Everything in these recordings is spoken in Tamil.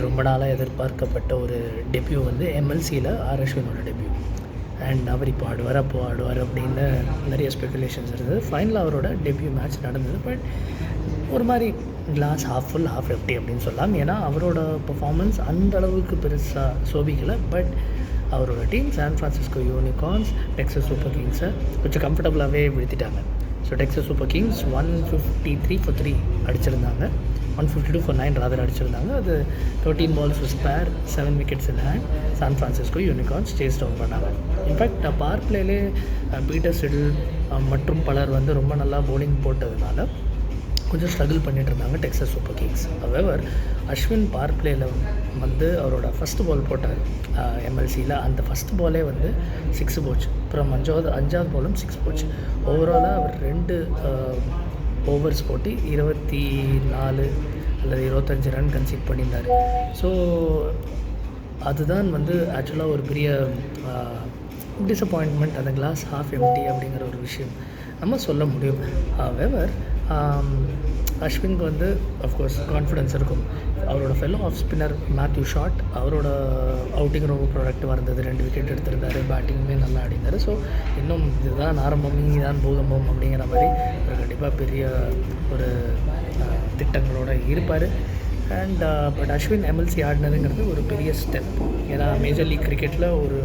ரொம்ப நாளாக எதிர்பார்க்கப்பட்ட ஒரு டெபியூ வந்து எம்எல்சியில் ஆர் அஸ்வினோட டெபியூ. அண்ட் அவர் இப்போ ஆடுவார் அப்படின்னு நிறைய ஸ்பெகுலேஷன்ஸ் இருந்தது. ஃபைனலாக அவரோட டெபியூ மேட்ச் நடந்தது. பட் ஒரு மாதிரி glass half full half empty அப்படின்னு சொல்லலாம். ஏன்னா அவரோட பர்ஃபார்மன்ஸ் அந்த அளவுக்கு பெருசாக சோபிக்கலை. பட் அவரோட team San Francisco Unicorns Texas super கிங்ஸை கொஞ்சம் கம்ஃபர்டபுளாகவே வீழ்த்திட்டாங்க. So Texas super kings 153 for 3 அடிச்சிருந்தாங்க. 152 for 9 ராதர் அடிச்சிருந்தாங்க. அது 13 balls was spare, 7 wickets in hand. San Francisco Unicorns chase down பண்ணாங்க. இன்ஃபேக்ட் பவர் பிளேலே பீட்டர் சிடில் மற்றும் பலர் வந்து ரொம்ப நல்லா பவுலிங் போட்டதுனால கொஞ்சம் ஸ்ட்ரகிள் பண்ணிகிட்டு இருந்தாங்க Texas super kings. However Ashwin power பிளேயில் வந்து அவரோட ஃபஸ்ட் பால் போட்டார் எம்எல்சியில். அந்த ஃபஸ்ட் பாலே வந்து 6 போச்சு. அப்புறம் அஞ்சாவது பாலும் 6 போச்சு. ஓவராலாக அவர் 2 ஓவர்ஸ் போட்டு 24 அல்லது 25 ரன் கன்சீட் பண்ணியிருந்தார். ஸோ அதுதான் வந்து ஆக்சுவலாக ஒரு பெரிய டிசப்பாயின்ட்மெண்ட். அந்த கிளாஸ் ஹாஃப் எம்டி அப்படிங்கிற ஒரு விஷயம் நம்ம சொல்ல முடியும். ஹவெவர் அஸ்வினுக்கு வந்து அஃப்கோர்ஸ் கான்ஃபிடென்ஸ் இருக்கும். அவரோட fellow off spinner Matthew Short அவரோட அவுட்டிங் ரொம்ப ப்ராடக்டிவாக இருந்தது. 2 விக்கெட் எடுத்திருந்தார். பேட்டிங்குமே நல்லா ஆடினார். ஸோ இன்னும் இதுதான் ஆரம்பம், இதுதான் பூகம்பம் அப்படிங்கிற மாதிரி ஒரு கண்டிப்பாக பெரிய ஒரு திட்டங்களோடு இருப்பார். அண்ட் பட் அஸ்வின் எம்எல்சி ஆடினதுங்கிறது ஒரு பெரிய ஸ்டெப். ஏன்னா மேஜர் லீக் கிரிக்கெட்டில் ஒரு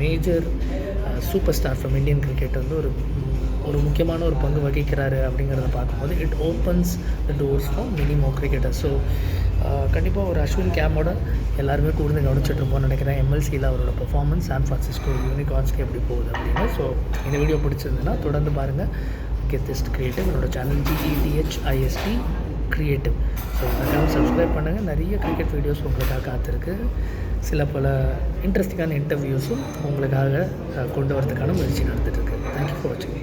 major super star from Indian cricket வந்து ஒரு முக்கியமான ஒரு பங்கு வகிக்கிறாரு அப்படிங்கிறத பார்க்கும்போது it opens the doors for many more cricketer. So கண்டிப்பாக ஒரு அஸ்வின் கேமோட எல்லாருமே கூர்ந்து கவனிச்சுட்டு இருப்போம்னு நினைக்கிறேன். எம்எல்சியில் அவரோட பர்ஃபார்மன்ஸ் சான் ஃப்ரான்சிஸ்கோ யூனிகார்ன்ஸ்க்கு எப்படி போகுது அப்படின்னு. ஸோ இந்த வீடியோ பிடிச்சிருந்துன்னா தொடர்ந்து பாருங்கள். கெத்திஸ்ட் கிரியேட்டிவ் என்னோட சேனல் GETHIST கிரியேட்டிவ். ஸோ அதுக்காக சப்ஸ்கிரைப் பண்ணுங்கள். நிறைய கிரிக்கெட் வீடியோஸ் உங்களுக்காக காத்திருக்கு. சில பல இன்ட்ரெஸ்டிங்கான இன்டர்வியூஸும் உங்களுக்காக கொண்டு வரதுக்கான முயற்சி நடந்துகிட்ருக்கு. தேங்க்யூ ஃபார் வாட்சிங்.